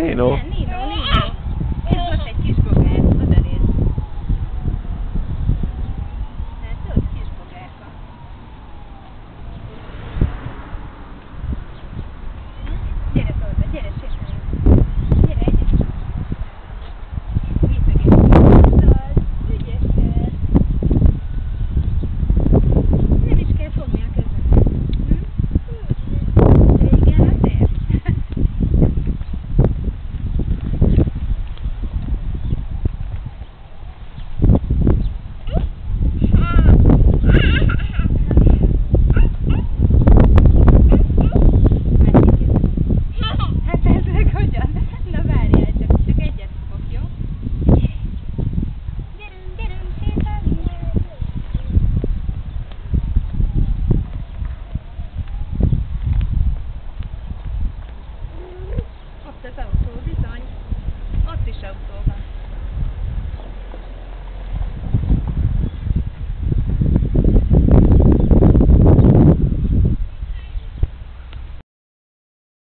Nino. Igen, Nino. Ez most egy kis bogár, oda néz. Hát ott kis bogárka. Gyere Tolga, gyere sétálj. Gyere egyet. Vidd meg egy kicsit. Ügyesen. Nem is kell fogni a kezemet. De igen, azért. Hát ezek hogyan? Na várjál, csak egyet fogok, jó? Gyerünk, sétálni! Ott az autó, bizony. Ott is autó van.